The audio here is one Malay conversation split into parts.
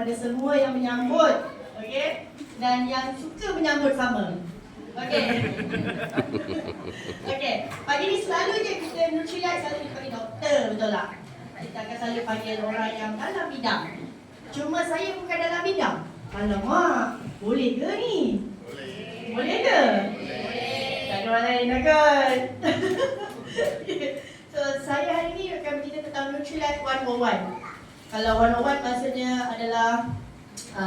kepada semua yang menyambut. Okey? Dan yang suka menyambut sama. Okey. Okey. Pagi ni selalu je kita Nutrilite selalu dipanggil doktor, betul tak? Kita akan selalu panggil orang yang dalam bidang. Cuma saya bukan dalam bidang. Alamak, boleh ke ni? Boleh ke? Tak ada orang lain kot. So, saya hari ni akan bercerita tentang Nutrilite 101. Kalau 101 maksudnya adalah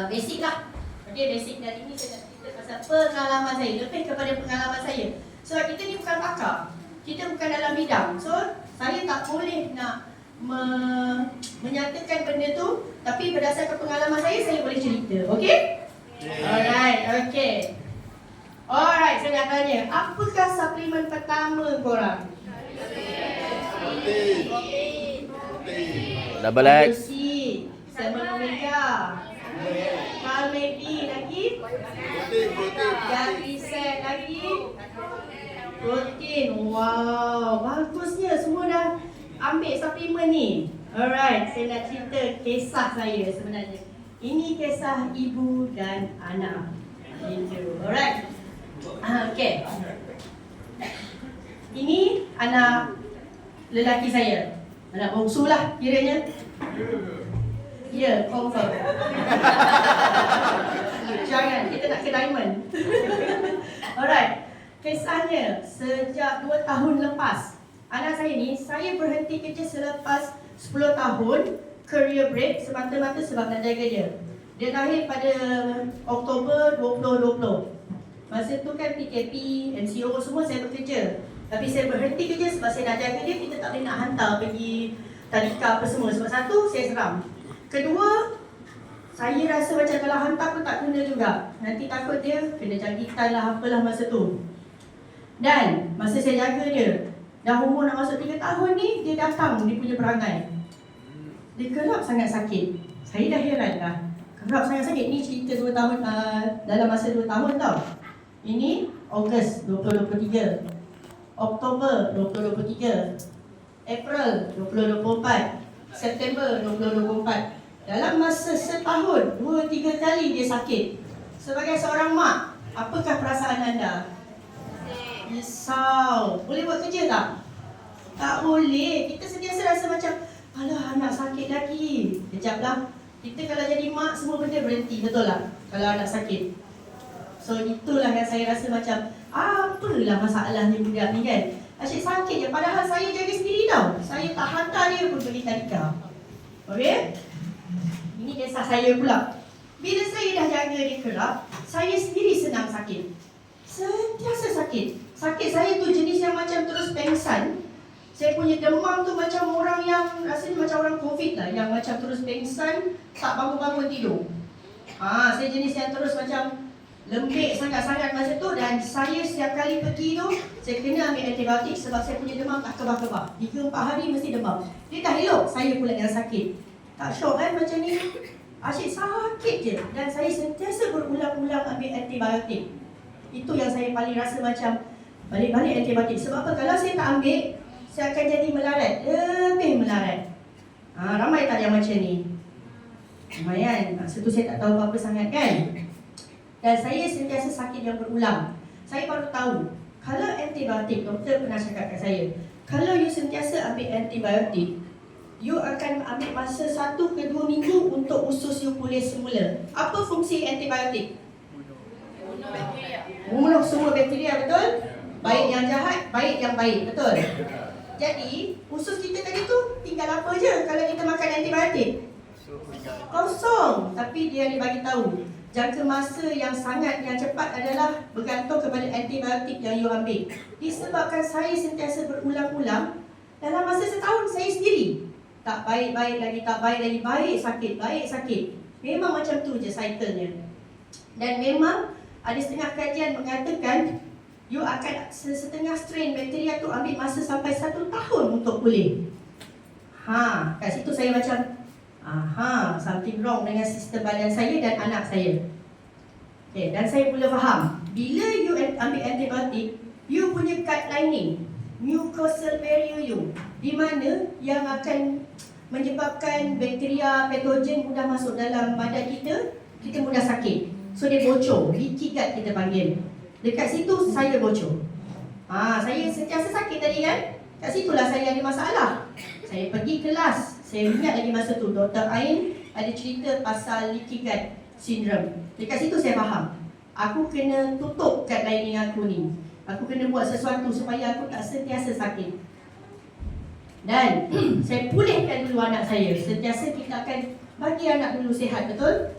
basic lah. Okay, basic. Dan ini saya nak cerita pasal pengalaman saya. Lebih kepada pengalaman saya. So, kita ni bukan pakar. Kita bukan dalam bidang. So, saya tak boleh nak menyatakan benda tu. Tapi berdasarkan pengalaman saya boleh cerita. Okay? Alright, okay. Alright, saya nak tanya, apakah suplemen pertama korang? Double X. Salmon Omega. Calmedi lagi? Glycine lagi? Protein. Wow, bagusnya semua dah ambil suplemen ni. Alright, saya nak cerita kisah saya sebenarnya. Ini kisah ibu dan anak. Gitu. Alright. Okay. Ini anak lelaki saya. Anak bongsu lah kiranya. Ya, confirm. Jangan, kita nak ke diamond. Alright. Kisahnya, sejak 2 tahun lepas, anak saya ni, saya berhenti kerja selepas 10 tahun career break semata-mata sebab nak jaga dia. Dia lahir pada Oktober 2020. Masa tu kan PKP, MCO semua saya bekerja. Tapi saya berhenti kerja sebab saya nak jaga dia. Kita tak boleh nak hantar pergi tadika apa semua. Sebab satu, saya seram. Kedua, saya rasa macam kalau hantar pun tak guna juga. Nanti takut dia kena jangkitan lah apalah masa tu. Dan masa saya jaga dia, dah umur nak masuk 3 tahun ni, dia datang dia punya perangai. Dia kerap sangat sakit. Saya dah heran dah. Kerap sangat sakit. Ni cerita 2 tahun, dalam masa 2 tahun tau. Ini Ogos 2023, Oktober 2023, April 2024, September 2024. Dalam masa setahun, 2-3 kali dia sakit. Sebagai seorang mak, apakah perasaan anda? Risau. Boleh buat kerja tak? Tak boleh. Kita sentiasa rasa macam, alah anak sakit lagi. Kejaplah. Kita kalau jadi mak, semua benda berhenti. Betul tak? Kalau anak sakit. So itulah yang saya rasa macam, apalah masalahnya budak ni kan. Asyik sakit je. Padahal saya jaga sendiri tau. Saya tak hantar dia pun pergi tadika. Okay? Ini kisah saya pula. Bila saya dah jaga dia kerap, saya sendiri senang sakit. Sentiasa sakit. Sakit saya tu jenis yang macam terus pengsan. Saya punya demam tu macam orang yang rasanya macam orang COVID lah. Yang macam terus pengsan, tak bangun-bangun tidur. Saya jenis yang terus macam lembik sangat-sangat masa tu. Dan saya setiap kali pergi tu, saya kena ambil antibiotik sebab saya punya demam tak kebah-kebah. 3-4 hari mesti demam. Dia tak elok, saya pula yang sakit. Tak syok kan macam ni. Asyik sakit je. Dan saya sentiasa berulang-ulang ambil antibiotik. Itu yang saya paling rasa macam balik-balik antibiotik. Sebab apa? Kalau saya tak ambil, saya akan jadi melarat. Lebih melarat. Ramai tak yang macam ni? Lumayan. Masa tu saya tak tahu apa-apa sangat kan. Dan saya sentiasa sakit yang berulang. Saya baru tahu, kalau antibiotik, doktor pernah cakap kat saya, kalau you sentiasa ambil antibiotik, you akan ambil masa 1 ke 2 minggu untuk usus you pulih semula. Apa fungsi antibiotik? Bunuh bakteria. Bunuh semua bakteria, betul? Baik yang jahat, baik yang baik, betul? Jadi, usus kita tadi tu tinggal apa je kalau kita makan antibiotik? Kosong. Tapi dia dibagi tahu, jangka masa yang cepat adalah bergantung kepada antibiotik yang you ambil. Disebabkan saya sentiasa berulang-ulang, dalam masa setahun saya sendiri tak baik-baik lagi, tak baik lagi, baik sakit. Memang macam tu je cycle-nya. Dan memang ada setengah kajian mengatakan you akan setengah strain bakteria tu ambil masa sampai 1 tahun untuk pulih. Kat situ saya macam, something wrong dengan sistem badan saya dan anak saya. Okay, dan saya mula faham, bila you ambil antibiotik, you punya gut lining, mucosal barrier you, di mana yang akan menyebabkan bakteria patogen mudah masuk dalam badan kita, kita mudah sakit. So dia bocor, leaky gut kita panggil. Dekat situ saya bocor. Saya sentiasa sakit tadi kan? Kat situlah saya ada masalah. Saya pergi kelas. Saya ingat lagi masa tu Dr. Ain ada cerita pasal leaky gut syndrome. Dekat situ saya faham. Aku kena tutup gut lining aku ni. Aku kena buat sesuatu supaya aku tak sentiasa sakit. Dan saya pulihkan dulu anak saya. Sentiasa kita akan bagi anak dulu sihat, betul?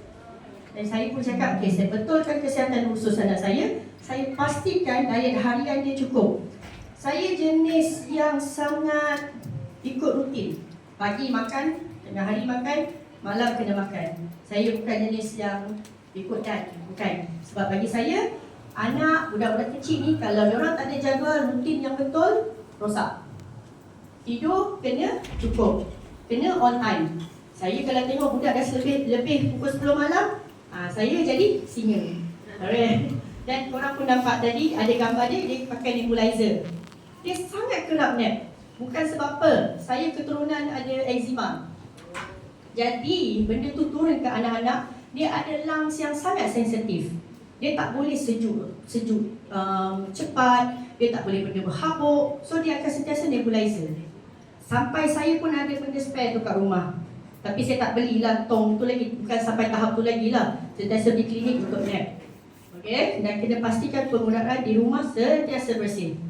Dan saya pun cakap, okey, saya betulkan kesihatan khusus anak saya. Saya pastikan diet harian dia cukup. Saya jenis yang sangat ikut rutin. Pagi makan, tengah hari makan, malam kena makan. Saya bukan jenis yang ikut diet, bukan. Sebab bagi saya, anak, budak-budak kecil ni, kalau diorang tak ada jadual rutin yang betul, rosak. Tidur kena cukup, kena on time. Saya kalau tengok budak dah lebih pukul 10 malam, saya jadi singa. Alright. Dan korang pun nampak tadi ada gambar dia pakai nebulizer. Dia sangat kerap nap. Bukan sebab apa, saya keturunan ada eczema. Jadi benda tu turun ke anak-anak, dia ada lungs yang sangat sensitif. Dia tak boleh sejuk cepat, dia tak boleh benda berhabuk. So dia akan sentiasa nebulizer. Sampai saya pun ada benda spare tu kat rumah. Tapi saya tak belilah tong tu lagi, bukan sampai tahap tu lagi lah. Sentiasa pergi klinik untuk nap. Okey, dan kena pastikan penggunaan di rumah sentiasa bersih.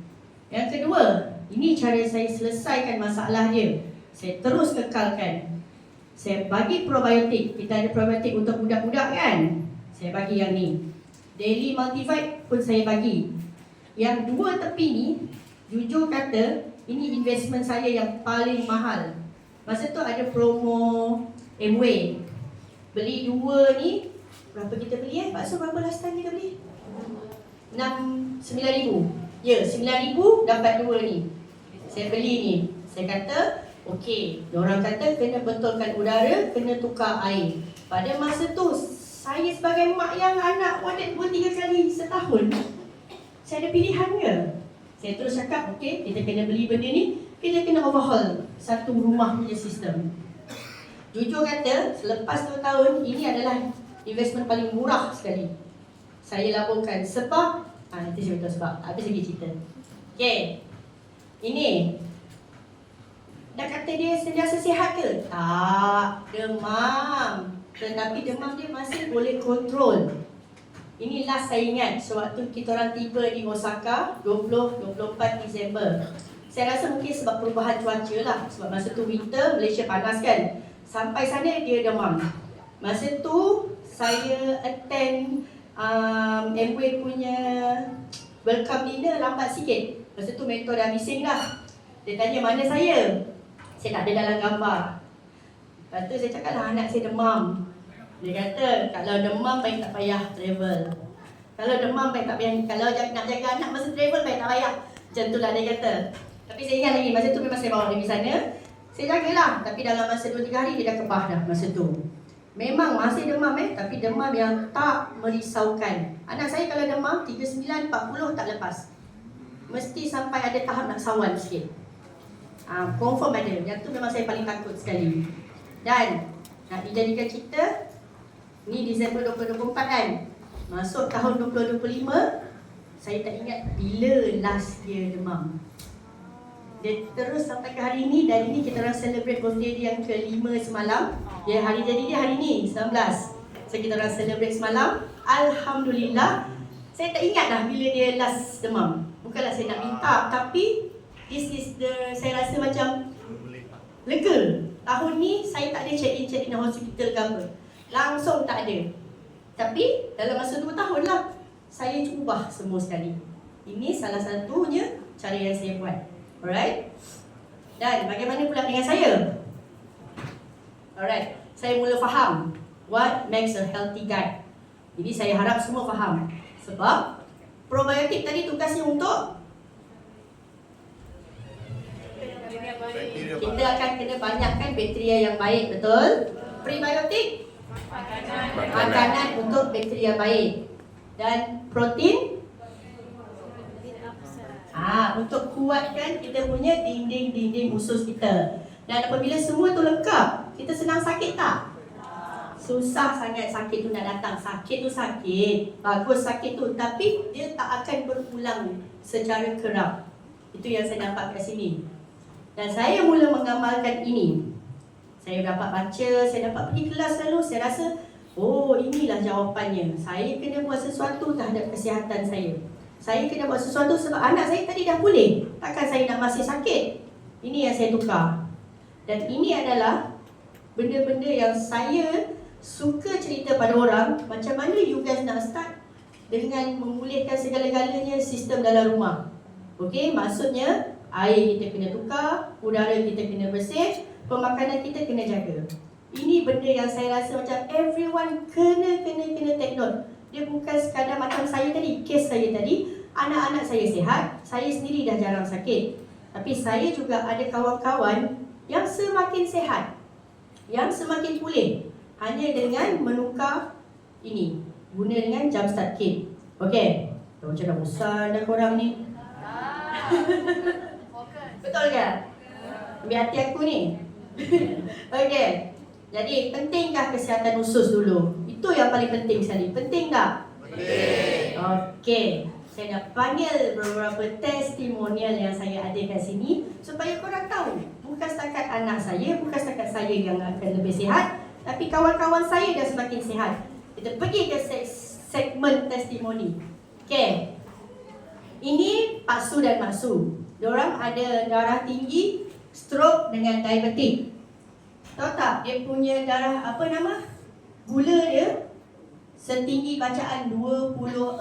Yang kedua, ini cara saya selesaikan masalah dia. Saya terus kekalkan. Saya bagi probiotik. Kita ada probiotik untuk budak-budak kan? Saya bagi yang ni. Daily Multivite pun saya bagi. Yang dua tepi ni, jujur kata, ini investment saya yang paling mahal. Masa tu ada promo Amway. Beli dua ni, berapa kita beli bakso berapa last time kita beli? 9,000. Ya, 9,000 dapat dua ni. Saya beli ni. Saya kata, okey, diorang kata kena betulkan udara, kena tukar air. Pada masa tu, saya sebagai mak yang anak audit 2-3 kali setahun, saya ada pilihan ke? Saya terus cakap, okey, kita kena beli benda ni, kita kena overhaul satu rumah punya sistem. Jujur kata, selepas 2 tahun, ini adalah investment paling murah sekali saya laburkan. Sebab, nanti saya beritahu sebab, habis lagi cerita. Okey, ini dah kata dia sentiasa sihat ke? Tak, demam. Tetapi demam dia masih boleh kontrol. Ini last saya ingat, sewaktu kita orang tiba di Osaka 20-24 Disember. Saya rasa mungkin sebab perubahan cuaca lah. Sebab masa tu winter, Malaysia panas kan. Sampai sana dia demam. Masa tu saya attend Amway punya welcome dinner lambat sikit. Masa tu mentor dah bising dah. Dia tanya mana saya. Saya tak ada dalam gambar. Lepas tu saya cakap lah anak saya demam. Dia kata kalau demam baik tak payah travel. Kalau demam baik tak payah. Kalau nak jaga anak masa travel baik tak payah. Macam tu lah dia kata. Tapi saya ingat lagi masa tu memang saya bawa dia pergi sana. Saya jagalah. Tapi dalam masa 2-3 hari dia dah kebah dah masa tu. Memang masih demam tapi demam yang tak merisaukan. Anak saya kalau demam 39, 40 tak lepas. Mesti sampai ada tahap nak sawan sikit. Confirm ada. Yang tu memang saya paling takut sekali. Dan nak dijadikan cerita, ni Disember 2024 kan. Masuk tahun 2025, saya tak ingat bila last dia demam. Dia terus sampai ke hari ni. Dan ini kita orang celebrate birthday dia yang ke-5 semalam. Dia hari jadi dia hari ni 19. So kita orang celebrate semalam. Alhamdulillah. Saya tak ingat dah bila dia last demam. Bukanlah saya nak minta, tapi this is the, saya rasa macam lega. Tahun ni saya tak ada check-in hospital ke apa. Langsung tak ada. Tapi dalam masa 2 tahun lah, saya ubah semua sekali. Ini salah satunya cara yang saya buat. Alright. Dan bagaimana pula dengan saya? Alright. Saya mula faham what makes a healthy gut. Jadi saya harap semua faham. Sebab probiotik tadi tugasnya untuk kita akan kena banyakkan bakteria yang baik, betul? Prebiotik makanan untuk bakteria baik. Dan protein untuk kuatkan kita punya dinding-dinding usus kita. Dan apabila semua tu lengkap, kita senang sakit tak? Susah sangat sakit tu nak datang. Sakit tu sakit, bagus sakit tu, tapi dia tak akan berulang secara kerap. Itu yang saya dapat kat sini. Dan saya mula mengamalkan ini. Saya dapat baca, saya dapat pergi kelas lalu, saya rasa, oh inilah jawapannya. Saya kena buat sesuatu terhadap kesihatan saya. Saya kena buat sesuatu sebab anak saya tadi dah pulih. Takkan saya nak masih sakit? Ini yang saya tukar. Dan ini adalah benda-benda yang saya suka cerita pada orang. Macam mana you guys nak start dengan memulihkan segala-galanya sistem dalam rumah. Okey, maksudnya air kita kena tukar, udara kita kena bersih, pemakanan kita kena jaga. Ini benda yang saya rasa macam everyone kena take note. Dia bukan sekadar macam saya tadi, kes saya tadi, anak-anak saya sihat, saya sendiri dah jarang sakit. Tapi saya juga ada kawan-kawan yang semakin sihat, yang semakin pulih, hanya dengan menukar ini, guna dengan jumpstart kit. Okey, macam dah bosan dah korang ni. Betul ke? Ambil hati aku ni. Okey, jadi pentingkah kesihatan usus dulu? Itu yang paling penting sekali. Penting tak? Penting. Okey, saya nak panggil beberapa testimonial yang saya ada kat sini supaya korang tahu, bukan setakat anak saya, bukan setakat saya yang akan lebih sihat, tapi kawan-kawan saya dah semakin sihat. Kita pergi ke segmen testimoni. Okey, ini Pak Su dan Mak Su. Diorang ada darah tinggi, stroke dengan diabetik. Tahu tak dia punya darah apa nama? Gula dia setinggi bacaan 24.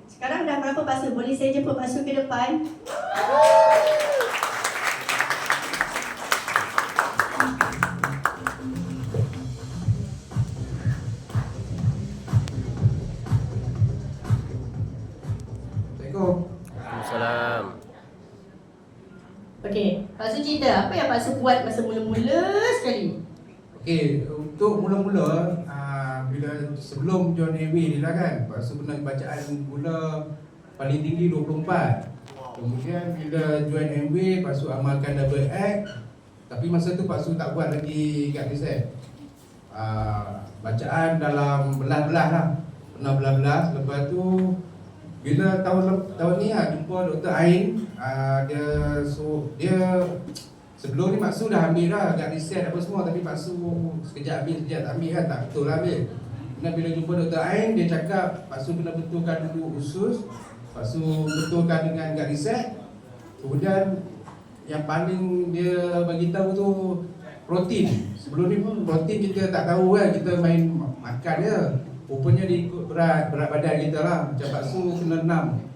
Sekarang dah berapa Pak Su? Boleh saya jemput Pak Su ke depan? Waalaikumsalam. Okey, Pak Su cerita apa yang Pak Su buat masa mula-mula sekali? Okey, untuk mula-mula bila sebelum join Airway ni lah kan, Pak Su pernah bacaan gula paling tinggi 24. Kemudian bila join Airway, Pak Su amalkan double act. Tapi masa tu Pak Su tak buat lagi kat reset. Bacaan dalam belah-belah lah. Pernah belah-belah. Lepas tu bila tahun ni lah jumpa Dr. Ain, dia sebelum ni Pak Su dah ambil dah kat reset apa semua, tapi Pak Su sekejap ambil, sekejap tak ambil kan, tak betul lah ambil. Kemudian bila jumpa Dr. Ain, dia cakap Pak Su kena betulkan dulu usus, Pak Su betulkan dengan kat reset. Kemudian yang paling dia bagi tahu tu protein. Sebelum ni pun protein kita tak tahu kan, kita main makan je. Rupanya dia ikut berat badan kita lah. Macam Pak Su kena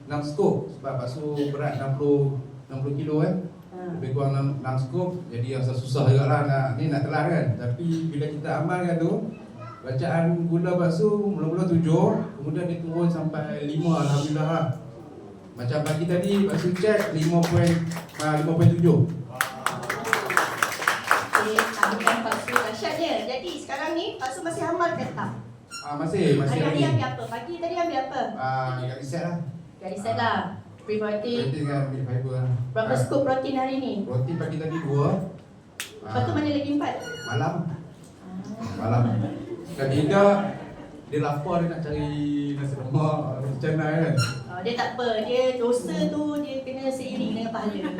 6 skop. Sebab Pak Su berat 60 kilo kan. Lebih kurang 6 skop. Jadi rasa susah juga lah nak telan kan. Tapi bila kita amalkan tu, bacaan gula Pak Su mula-mula 7, kemudian dia turun sampai 5, Alhamdulillah lah. Macam pagi tadi Pak Su cek 5.7. Okey, amalkan Pak Su dahsyatnya. Jadi sekarang ni Pak Su masih amalkan tak? Masih Hari-hari lagi. ambil apa? Pagi tadi ambil apa? Kat reset lah. Kat reset lah. Pre-protein. Protein dengan ambil fiber lah. Berapa skop protein hari ni? Protein pagi tadi 2. Lepas tu mana lagi 4? Malam. Kan dia lapar, dia nak cari nasi lemak macam mana kan. Dia tak apa, dia dosa tu dia kena seiring dengan pahala.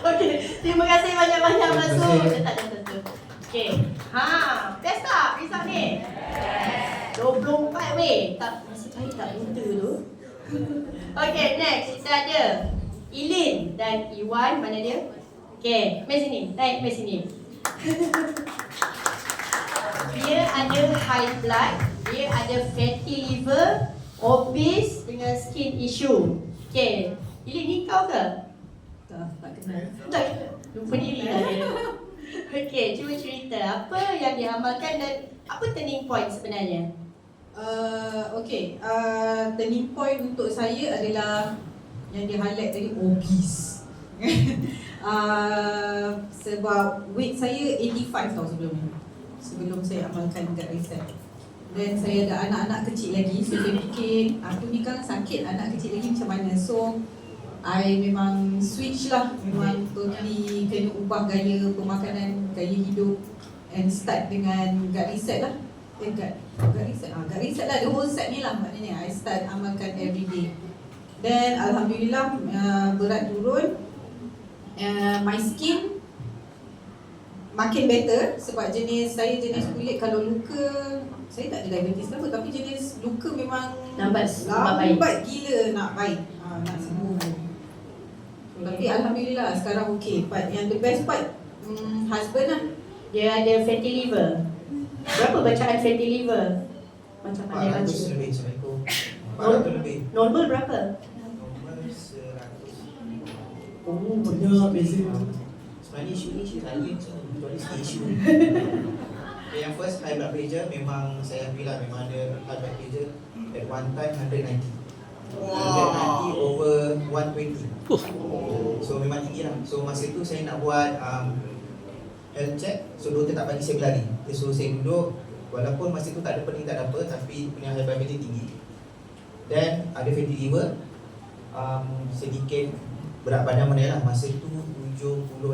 Okey, terima kasih banyak-banyak Pak Su. Tak tentu. Okey. Best tak result ni? 24 weh. Tak masih baik tak bunta tu. Okey, next kita ada Ilin dan Iwan, mana dia? Okey, mai sini. Naik mai sini. Dia ada high blood, dia ada fatty liver, obese dengan skin issue. Okey, Ilin ni kau ke? Tak kenal. Tak, lupa diri lah dia. Okey, cuba cerita apa yang diamalkan dan apa turning point sebenarnya? Turning point untuk saya adalah yang dia highlight tadi, obese. Sebab weight saya 85 tau sebelum saya amalkan dekat reset. Dan saya ada anak-anak kecil lagi, so saya fikir aku ni kan sakit, anak kecil lagi macam mana. So I memang switch lah. Memang totally kena ubah gaya pemakanan, gaya hidup, and start dengan gut reset lah. Gut reset lah, the whole set ni lah maknanya. I start amalkan every day. Then Alhamdulillah berat turun. My skin makin better sebab saya jenis kulit kalau luka, saya tak ada diabetes apa, tapi jenis luka memang Lambat gila nak baik, nak sembuh. Tapi Alhamdulillah sekarang okey. But yang the best part, husband lah. Dia ada fatty liver. Berapa bacaan fatty liver? Macam mana baca? 400 lebih, Assalamualaikum. 400 lebih. Normal berapa? Normal 100. Oh, banyak beza. Sebenarnya isu ni saya kecuali sikit isu. Okay, yang first high blood pressure memang saya ambil lah, memang ada high blood pressure at one time 190. 190 over 120. So memang tinggi lah. So masa tu saya nak buat health check. So doktor tak bagi saya berlari. Dia suruh saya duduk. Walaupun masa tu tak ada pening, tak ada apa, tapi punya high blood pressure tinggi. Then ada fatty liver. Sedikit berat badan menurut lah. Masa tu 78.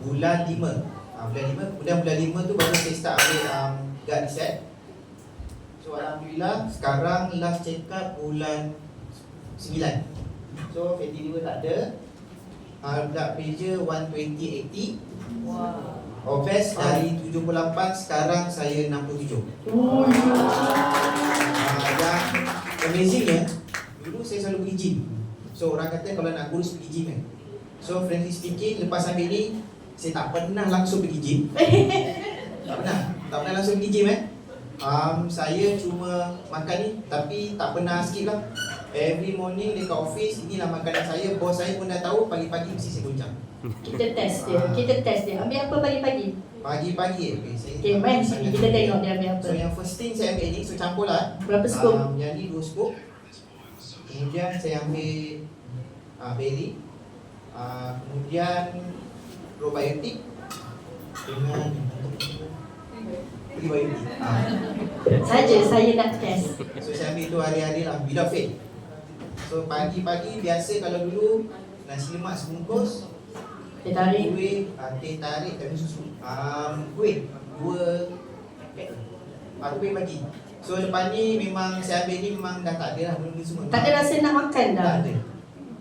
Bulan 5. Bulan 5 tu baru saya start ambil gut reset. So Alhamdulillah sekarang last check up bulan 9. So fatty liver tak ada. Blood pressure 120/80. Wow. Obes dari 78 sekarang saya 67. Yang amazingnya, dulu saya selalu pergi gym. So orang kata kalau nak kurus pergi gym kan. So frankly speaking, lepas ambil ni saya tak pernah langsung pergi gym. Tak pernah langsung pergi gym saya cuma makan ni, tapi tak pernah skip lah. Every morning dekat office, inilah makanan saya. Bos saya pun dah tahu, pagi-pagi mesti saya goncang. Kita test dia. Ambil apa pagi-pagi? Pagi-pagi Okay, mari kita tengok dia ambil apa. So yang first thing saya ambil ni, so campur lah. Berapa scoop? Yang ni 2 scoop. Kemudian saya ambil berry. Kemudian probiotik dengan prebiotik. Saja saya nak test. So saya ambil tu hari-hari lah, without fail. So pagi-pagi biasa kalau dulu nasi lemak sebungkus, Teh tarik. kuih, teh tarik dan susu. Kuih 2 paket. Kuih pagi. So lepas ni memang saya ambil ni memang dah tak ada lah benda semua. Tak ada rasa nak makan dah. Tak ada.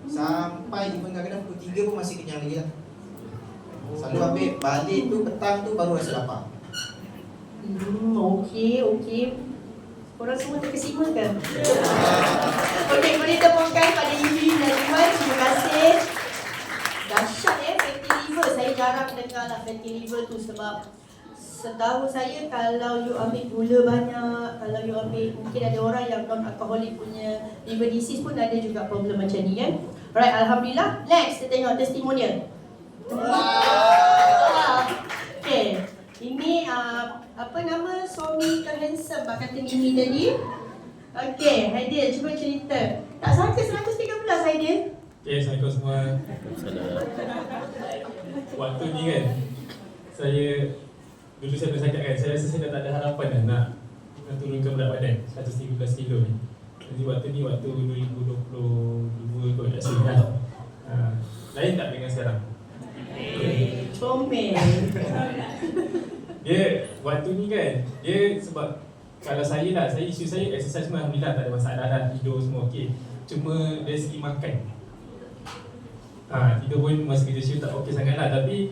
Sampai even kadang-kadang pukul 3 pun masih kenyang lagi lah. Selalu ambil balik tu petang tu baru rasa lapar. Okey. Korang semua terkesima kan? Okey, boleh tepukan pada Yuli dan Iman. Terima kasih. Dahsyat fatty liver. Saya jarang dengar lah fatty liver tu sebab setahu saya kalau you ambil gula banyak, kalau you ambil, mungkin ada orang yang non-alcoholic punya liver disease pun ada juga problem macam ni kan. Alright, Alhamdulillah. Next, kita tengok testimonial. Okay, ini apa nama suami handsome kata Mimi tadi. Okay, Haidil cuba cerita. Tak sangka 113 Haidil. Okay, Assalamualaikum semua. Waktu ni kan, dulu saya bercakap kan, saya rasa saya dah tak ada harapan dah nak turunkan berat badan 113 kilo ni. Jadi waktu 2022 kot rasanya. Lain tak dengan sekarang? Comel. Dia waktu ni kan, dia sebab kalau saya isu saya exercise semua Alhamdulillah tak ada masalah dah, tidur semua okey. Cuma dari segi makan, tidur pun masa kerja shift tak okey sangat lah. Tapi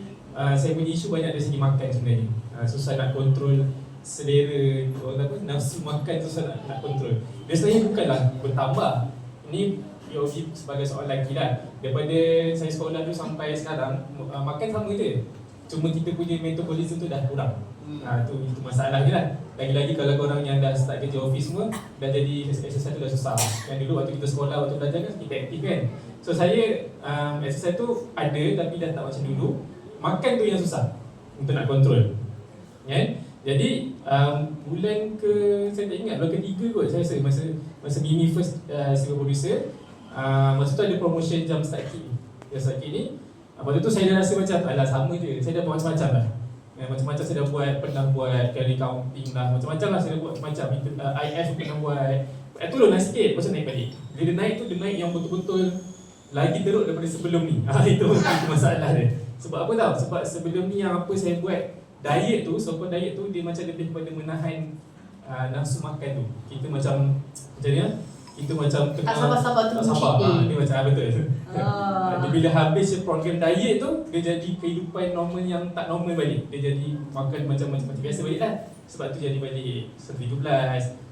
saya punya isu banyak dari segi makan sebenarnya. Susah nak kontrol selera, orang kata nafsu makan tu susah nak kontrol. Biasanya bukanlah bertambah. Ini POV sebagai seorang lelaki lah. Daripada saya sekolah tu sampai sekarang, makan sama je. Cuma kita punya metabolism tu dah kurang. Itu masalah je lah. Lagi-lagi kalau korang yang dah start kerja office semua, dah jadi exercise tu dah susah. Yang dulu waktu kita sekolah, waktu belajar kan kita aktif kan. So saya exercise tu ada tapi dah tak macam dulu. Makan tu yang susah untuk nak kontrol. Kan? Jadi bulan saya tak ingat, bulan ketiga kot saya rasa masa Mimi first sebagai producer. Masa tu ada promotion jam start kit. Jam start kit ni, waktu tu saya dah rasa macam alah sama je. Saya dah buat macam-macam lah. Macam-macam saya dah buat, pernah buat calorie counting lah, macam-macam lah saya dah buat macam-macam. IF pernah buat. Turun lah sikit, lepas tu naik balik. Bila dia naik tu, dia naik yang betul-betul lagi teruk daripada sebelum ni. Itu masalah dia. Sebab apa tahu? Sebab sebelum ni yang apa saya buat diet tu, so diet tu dia macam lebih kepada menahan nafsu makan tu. Kita macam ni lah. Kita macam Tak sabar-sabar tu tak sabar. cheat day. Dia macam betul. Dia bila habis program diet tu, dia jadi kehidupan normal yang tak normal balik. Dia jadi makan macam biasa balik lah. Sebab tu jadi balik 117.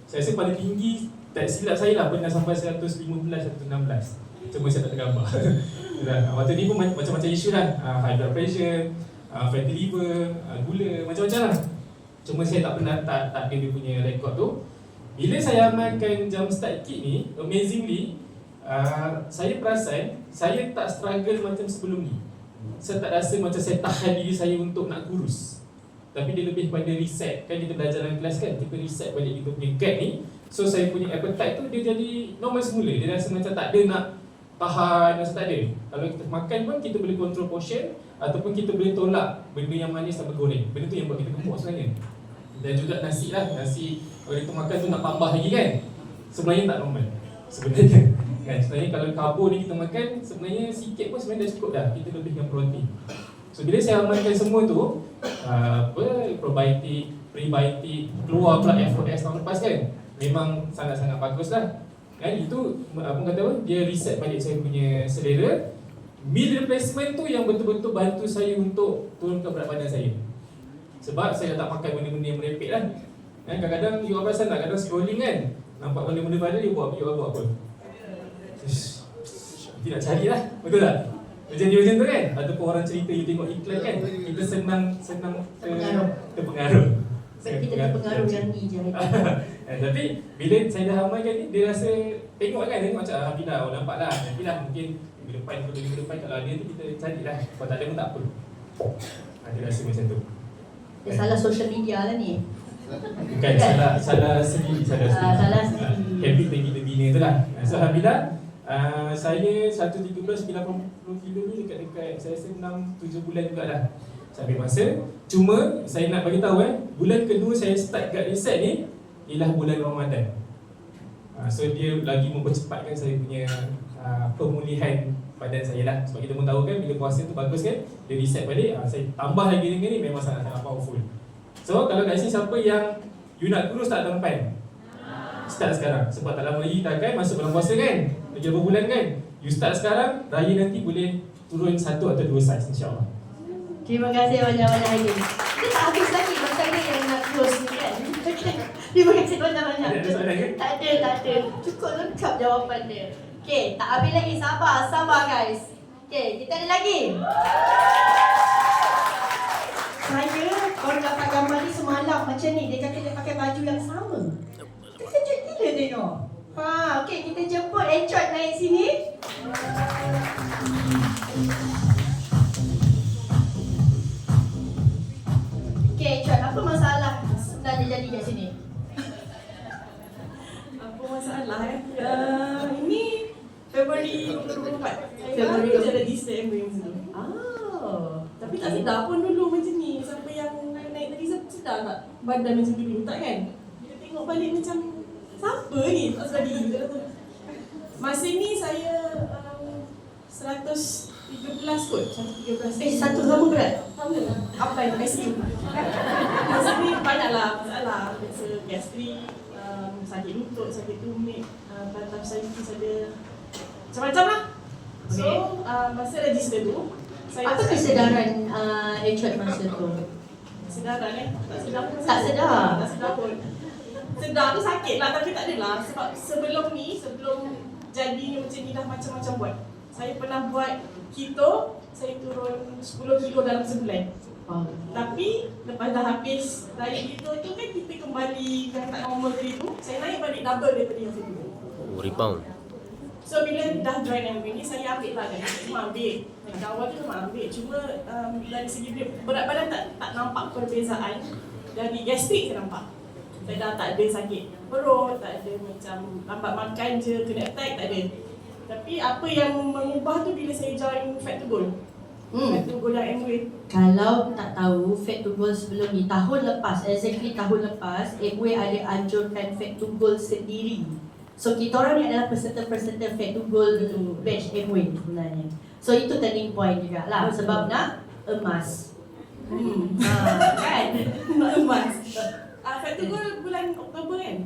Saya rasa paling tinggi, tak silap saya lah, pernah sampai 115, 116. Cuma saya tak tergambar. Waktu ni pun macam-macam isu lah. High blood pressure, fatty liver, gula, macam-macam lah. Cuma saya tak pernah tak ada dia punya rekod tu. Bila saya amalkan jam start kit ni, amazingly, saya perasan saya tak struggle macam sebelum ni. Saya tak rasa macam saya tahan diri saya untuk nak kurus. Tapi dia lebih pada reset. Kan kita belajar dalam kelas kan, kita reset balik kita punya gut ni. So saya punya appetite tu dia jadi normal semula. Dia rasa macam tak ada nak tahan, rasa tak ada. Kalau kita makan pun kita boleh control portion, ataupun kita boleh tolak benda yang manis sama goreng. Benda tu yang buat kita gemuk sebenarnya. Dan juga nasi lah, nasi kalau kita makan tu nak tambah lagi kan, sebenarnya tak normal sebenarnya kan. Sebenarnya kalau karbo ni kita makan, sebenarnya sikit pun sebenarnya dah cukup dah. Kita lebih dengan protein. So bila saya amalkan semua tu, probiotik, prebiotik, keluar pula FOS tahun lepas kan, memang sangat-sangat bagus lah kan. Itu apa kata apa, dia reset balik saya punya selera. Meal replacement tu yang betul-betul bantu saya untuk turunkan berat badan saya. Sebab saya dah tak makan benda-benda yang merepek lah kan. Kadang-kadang you perasan tak, kadang scrolling kan, nampak benda-benda viral, you buat apa? Nanti nak cari lah, betul tak? Macam tu kan? Ataupun orang cerita, you tengok iklan kan, kita senang terpengaruh. Sebab kita terpengaruh yang ni je. Tapi bila saya dah amalkan ni, dia rasa tengok macam Alhamdulillah, nampak lah. Nantilah mungkin minggu depan kalau ada tu kita carilah. Kalau tak ada pun tak apa. Dia rasa macam tu. Dia salah social media lah ni. Bukan, salah sendiri. Salah sendiri. Habit yang kita bina tu lah. So Alhamdulillah, saya 113, 90 kilo ni dekat saya rasa 6-7 bulan juga dah sampai masa. Cuma saya nak bagi tahu bulan kedua saya start gut reset ni ialah bulan Ramadan. So dia lagi mempercepatkan saya punya pemulihan badan saya lah. Sebab kita pun tahu kan, bila puasa tu bagus kan, dia reset balik. Saya tambah lagi dengan ni, memang sangat-sangat powerful. So kalau kat sini siapa yang you nak kurus tak tahun depan? Start sekarang. Sebab tak lama lagi kita akan masuk bulan puasa kan, lagi berapa bulan kan. You start sekarang, raya nanti boleh turun 1 atau 2 saiz insyaAllah. Terima kasih banyak-banyak lagi. Kita tak habis lagi masa dia yang nak close ni kan. Terima kasih banyak-banyak. Ada soalan ke? Tak ada. Cukup lengkap jawapan dia. Okay, tak habis lagi. Sabar guys. Okay, kita ada lagi. Saya baru dapat gambar ni semalam macam ni. Dia kata dia pakai baju yang sama. Kejut gila tengok. Okay, kita jemput Enchot naik sini. Okay, Enchot, apa masalah sebenarnya jadi kat sini? Apa masalah ini Februari 2024. Februari Saya dah Disember yang dulu. Tapi tak sedar pun dulu macam ni. Sampai yang naik tadi sedar tak badan macam dulu, tak kan? Kita tengok balik macam siapa ni tak sedar diri. Masa ni saya 113 kot. 113. Satu sama berat? Sama lah. Apa yang ICU. Masa ni banyaklah masalah. Biasa gastrik, sakit lutut, sakit tumit, batang psikiatis ada macam-macam lah. So, masa register tu saya Apa kesedaran Enchot masa tu? Sedaran tak sedar pun. Tak sedar? Tak sedar pun. Sedar tu sakit lah, tapi tak adalah. Sebab sebelum jadi macam ni dah macam-macam buat. Saya pernah buat keto, saya turun 10 kilo dalam sebulan. Tapi lepas dah habis diet keto tu kan kita kembali yang tak normal tadi tu, saya naik balik double daripada yang saya dulu. Rebound. So bila dah join yang ni, saya ambil lah kan. Cuma ambil. Dari awal tu memang ambil. Cuma dari segi berat badan tak nampak perbezaan. Dari gastrik saya nampak. Saya dah tak ada sakit perut, tak ada macam lambat makan je, kena attack, tak ada. Tapi apa yang mengubah tu bila saya join Fat to Goal. Fat to Goal yang Amway. Kalau tak tahu, Fat to Goal sebelum ni, tahun lepas, exactly tahun lepas, Amway ada anjurkan Fat to Goal sendiri. So kita orang ni adalah peserta-peserta Fat to Gold tu batch Amway sebenarnya. So itu turning point juga lah sebab nak emas. Kan? Nak emas. Fat to Gold bulan Oktober kan?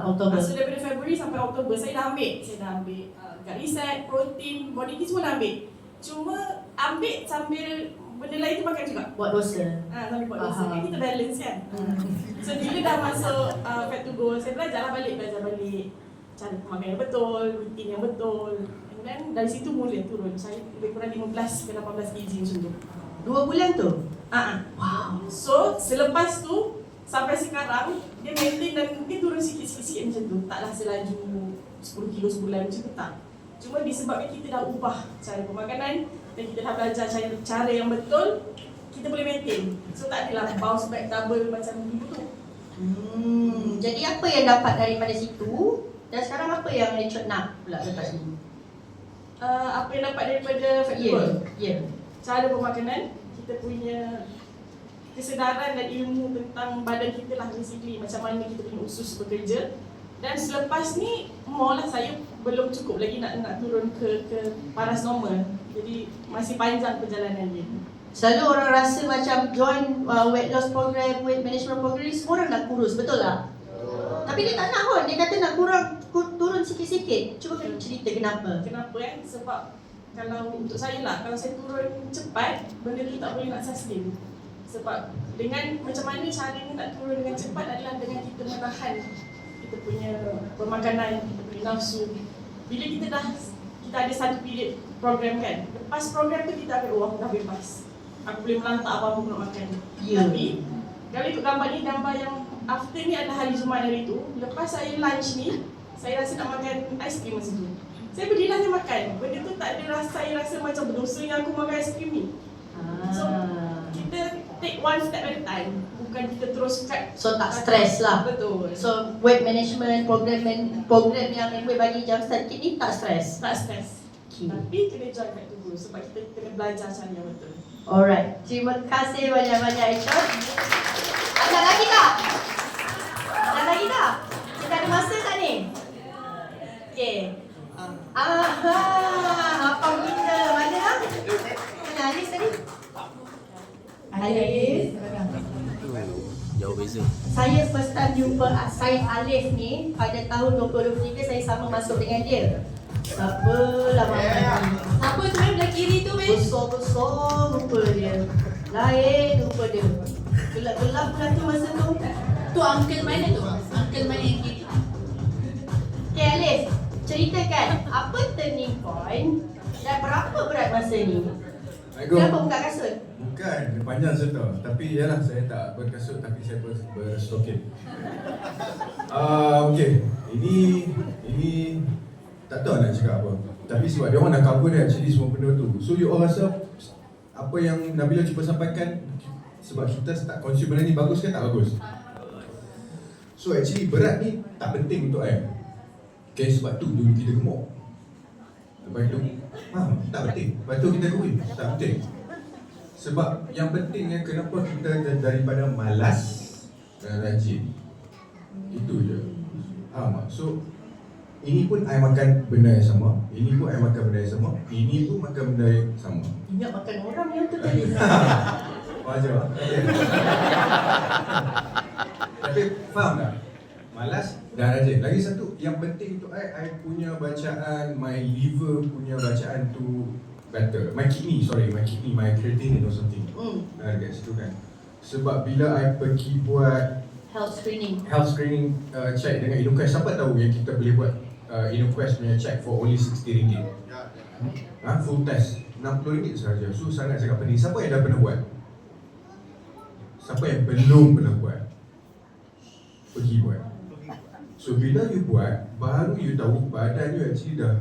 Oktober. So daripada Februari sampai Oktober saya dah ambil. Gut reset, protein, body kit semua dah ambil. Cuma ambil sambil benda lain tu makan juga. Buat dosa. Sambil buat dosa. Kan kita balance kan. So bila dah masuk Fat to Gold, saya belajar balik cara pemakan yang betul, rutin yang betul. And then dari situ mula turun. Saya lebih kurang 15 ke 18 kg macam tu. 2 bulan tu? Wow. So selepas tu sampai sekarang dia maintain dan dia turun sikit-sikit macam tu. Taklah selaju 10 kilo sebulan macam tu, tak. Cuma disebabkan kita dah ubah cara pemakanan dan kita dah belajar cara yang betul, kita boleh maintain. So tak adalah bounce back double macam dulu tu. Jadi apa yang dapat daripada situ dan sekarang apa yang Richard nak pula lepas ni? Apa yang dapat daripada Fat to Gold? Cara pemakanan, kita punya kesedaran dan ilmu tentang badan kita lah basically, macam mana kita punya usus bekerja. Dan selepas ni, more lah saya belum cukup lagi nak turun ke paras normal. Jadi masih panjang perjalanan dia. Selalu orang rasa macam join weight loss program, weight management program, semua orang nak kurus, betul tak? Tapi dia tak nak pun, dia kata nak turun sikit-sikit. Cuba cerita kenapa? Kenapa kan? Sebab kalau untuk saya lah, kalau saya turun cepat, benda tu tak boleh nak sustain. Sebab dengan macam mana caranya nak turun dengan cepat adalah dengan kita menahan kita punya pemakanan, kita punya nafsu. Bila kita ada satu period program kan, lepas program tu kita akan dah bebas. Aku boleh melantak apa-apa nak makan. Tapi kalau ikut gambar ni, gambar yang after ni adalah hari Jumaat hari tu. Lepas saya lunch ni, saya rasa nak makan aiskrim masa tu. Saya berdiri saya makan. Benda tu tak ada rasa, saya rasa macam berdosa yang aku makan aiskrim ni. So kita take one step at a time. Bukan kita terus cut. So tak stres lah. Betul. So weight management program yang Amway bagi Jumpstart Kit ni tak stres. Tak stres. Tapi kena join Fat to Gold sebab kita kena belajar cara yang betul. Alright, terima kasih banyak-banyak Richard. Ada lagi tak? Ada lagi tak? Kita ada masa tak ni? Okay. Apa kita? Mana lah? Mana Alis tadi? Alis. Jauh beza. Saya first time jumpa Said Alif ni pada tahun 2023, saya sama masuk dengan dia. Siapa lama lagi? Siapa tu belah kiri tu Besar-besar rupa dia. Lain rupa dia. Gelap-gelap pula tu masa tu. Tu uncle mana tu? Uncle mana yang kiri? Okay Alif, ceritakan apa turning point dan berapa berat masa ni? Kenapa buka kasut? Bukan, panjang cerita. Tapi yalah, saya tak berkasut tapi saya berstokin. Okay, ini tak tahu nak cakap apa. Tapi sebab dia orang dah cover dia actually semua benda tu. So you all rasa apa yang Nabila cuba sampaikan, sebab kita start consume benda ni bagus ke tak bagus? So actually berat ni tak penting untuk I. Okay, sebab tu dulu kita gemuk. Lepas tu, tak penting. Lepas tu kita kurus, tak penting. Sebab yang pentingnya kenapa kita daripada malas dan rajin. Itu je. Faham tak? So ini pun I makan benda yang sama, ini pun I makan benda yang sama, ini pun makan benda yang sama. Ingat makan orang yang tu tadi. Wajar. Tapi faham tak? Malas dan rajin. Lagi satu yang penting untuk I punya bacaan, my liver punya bacaan tu better. My kidney, my creatinine or something. Dekat situ kan. Sebab bila I pergi buat Health screening check dengan InnoQuest, siapa tahu yang kita boleh buat InnoQuest punya check for only RM60. Full test RM60 sahaja. So sangat-sangat penting. Siapa yang dah pernah buat? Siapa yang belum pernah buat? Pergi buat. So bila you buat, baru you tahu badan you actually dah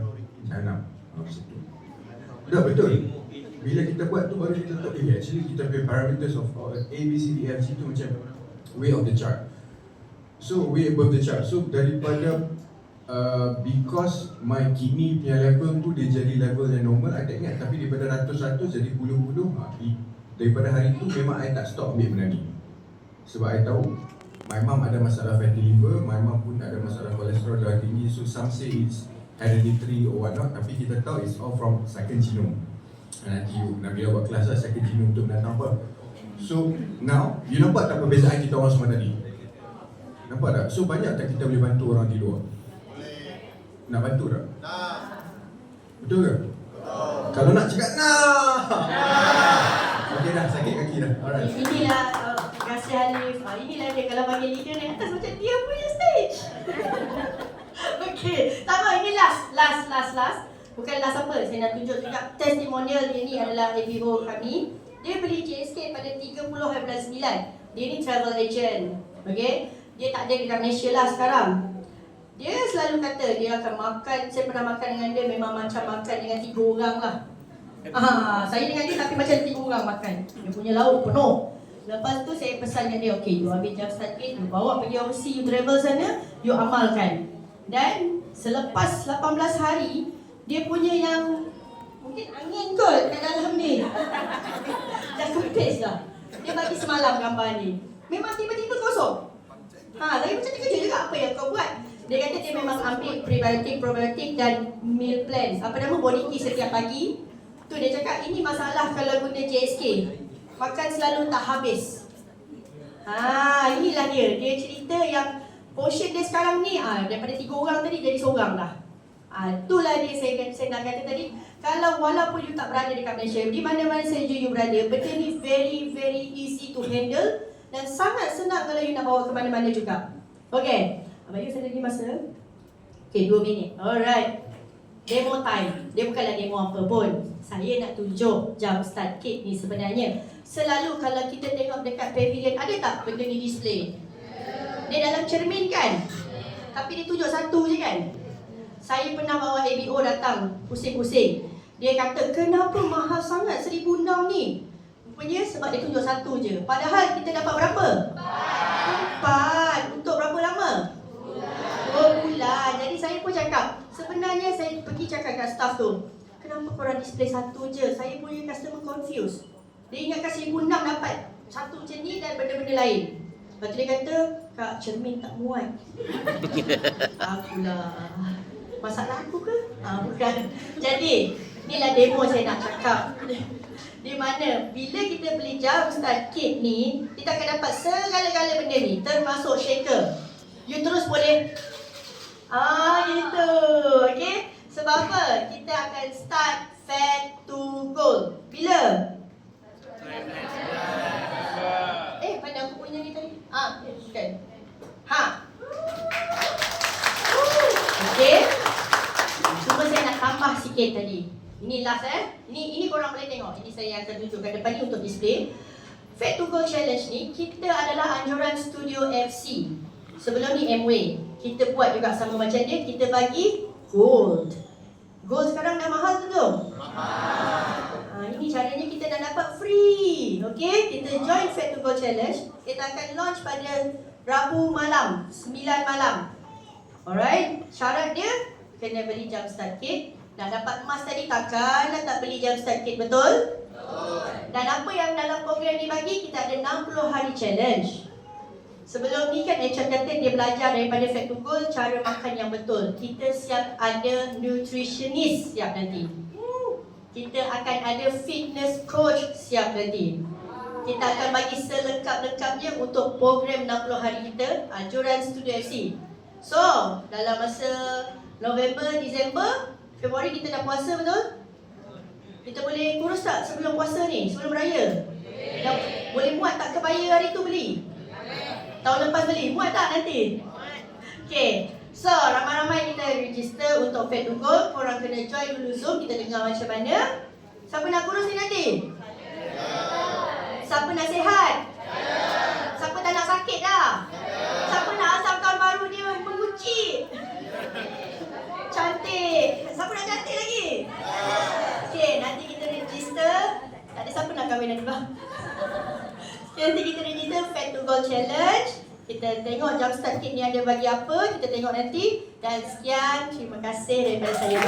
jalan situ. Dah betul. Bila kita buat tu baru kita tahu actually kita punya parameters of A, B, C, D, F, G tu macam way of the chart. So way above the chart. So daripada because my kidney punya level tu dia jadi level yang normal, I tak ingat, tapi daripada ratus-ratus jadi puluh-puluh. Daripada hari tu memang I tak stop ambil benda ni. Sebab I tahu my mom ada masalah fatty liver, my mom pun ada masalah kolesterol darah tinggi. So some say it's hereditary or whatnot, tapi kita tahu it's all from second genome. Nanti Nabila buat kelas lah second genome tu mendatang apa. So now, you nampak tak perbezaan kita orang semua tadi? Nampak tak? So banyak tak kita boleh bantu orang di luar? Nak bantu tak? Nak. Betul ke? Betul. Kalau nak cakap nak. Okey dah, sakit kaki dah. Alright. Inilah Kasih Alif. Inilah dia kalau bagi leader naik atas macam dia punya stage. Okey, tak apa, ini last. Bukan last apa, saya nak tunjuk juga testimonial. Ini adalah ABO kami. Dia beli JSK pada 30/9. Dia ni travel agent. Okey, dia tak ada dekat Malaysia lah sekarang. Dia selalu kata dia akan makan, saya pernah makan dengan dia memang macam makan dengan 3 orang lah. Saya dengan dia tapi macam 3 orang makan. Dia punya lauk penuh. Lepas tu saya pesan dengan dia, okay, you ambil jam start kit, you bawa pergi overseas, you travel sana, you amalkan. Dan selepas 18 hari, dia punya yang mungkin angin kot kat dalam ni. Dah kempis dah. Dia bagi semalam gambar ni. Memang tiba-tiba kosong. Saya macam terkejut juga apa yang kau buat. Dia kata dia memang ambil prebiotik, probiotik dan meal plan. Apa nama body key setiap pagi. Tu dia cakap ini masalah kalau guna JSK. Makan selalu tak habis. Inilah dia. Dia cerita yang portion dia sekarang ni daripada 3 orang tadi jadi seorang dah. Itulah dia saya nak kata tadi. Kalau walaupun you tak berada dekat Malaysia, di mana-mana saja you berada, benda ni very easy to handle dan sangat senang kalau you nak bawa ke mana-mana juga. Okay. Abang you saya lagi masa? Okay, 2 minit. Alright. Demo time. Dia bukanlah demo apa pun. Saya nak tunjuk jump start kit ni sebenarnya. Selalu kalau kita tengok dekat pavilion, ada tak benda ni display? Dia dalam cermin kan? Tapi dia tunjuk satu je kan? Saya pernah bawa ABO datang, pusing-pusing. Dia kata, kenapa mahal sangat 1,006 ni? Rupanya sebab dia tunjuk satu je. Padahal kita dapat berapa? 4. Untuk berapa lama? 2 bulan. Jadi saya pun cakap, sebenarnya saya pergi cakap kat staff tu, kenapa korang display satu je? Saya punya customer confused. Dia ingatkan 1,006 dapat satu macam ni dan benda-benda lain. Lepas tu dia kata, Kak, cermin tak muat. Akulah. Masalah aku ke? Bukan. Jadi, inilah demo saya nak cakap. Di mana bila kita beli jump start kit ni, kita akan dapat segala-gala benda ni, termasuk shaker. You terus boleh gitu. Okay? Sebab apa? Kita akan start fat to goal. Bila? Pada aku punya ni tadi. Kan. Okay. Cuma saya nak tambah sikit tadi. Ini last Ini korang boleh tengok. Ini saya akan tunjukkan depan ni untuk display. Fat to Gold Challenge ni, kita adalah anjuran Studio FC. Sebelum ni MW. Kita buat juga sama macam dia, kita bagi gold. Gold sekarang dah mahal tu belum? Ini caranya kita dah dapat free. Okay, kita join Fat to Gold Challenge. Kita akan launch pada Rabu malam, 9 malam. Alright, syarat dia kena beli jump start kit. Nak dapat emas tadi takkan tak beli jump start kit, betul? Dan apa yang dalam program ni bagi, kita ada 60 hari challenge. Sebelum ni kan HR kata dia belajar daripada Fat to Gold cara makan yang betul. Kita siap ada nutritionist siap nanti. Kita akan ada fitness coach siap nanti. Kita akan bagi selengkap-lengkapnya untuk program 60 hari kita, anjuran Studio FC. So, dalam masa November, Disember, Februari kita dah puasa, betul? Kita boleh kurus tak sebelum puasa ni, sebelum raya? Boleh muat tak kebaya hari tu beli? Tahun lepas beli, muat tak nanti? Okay, so ramai-ramai kita register untuk Fat to Gold. Korang kena join dulu Zoom, kita dengar macam mana. Siapa nak kurus ni nanti? Siapa nak sihat? Siapa tak nak sakit dah? Siapa nak asam tahun baru dia mengucik? Cantik. Siapa nak cantik lagi? Okay, nanti kita register. Tak ada siapa nak kahwin nanti bang. Nanti kita register Fat to Gold Challenge. Kita tengok jump start kit ni ada bagi apa. Kita tengok nanti. Dan sekian, terima kasih daripada saya.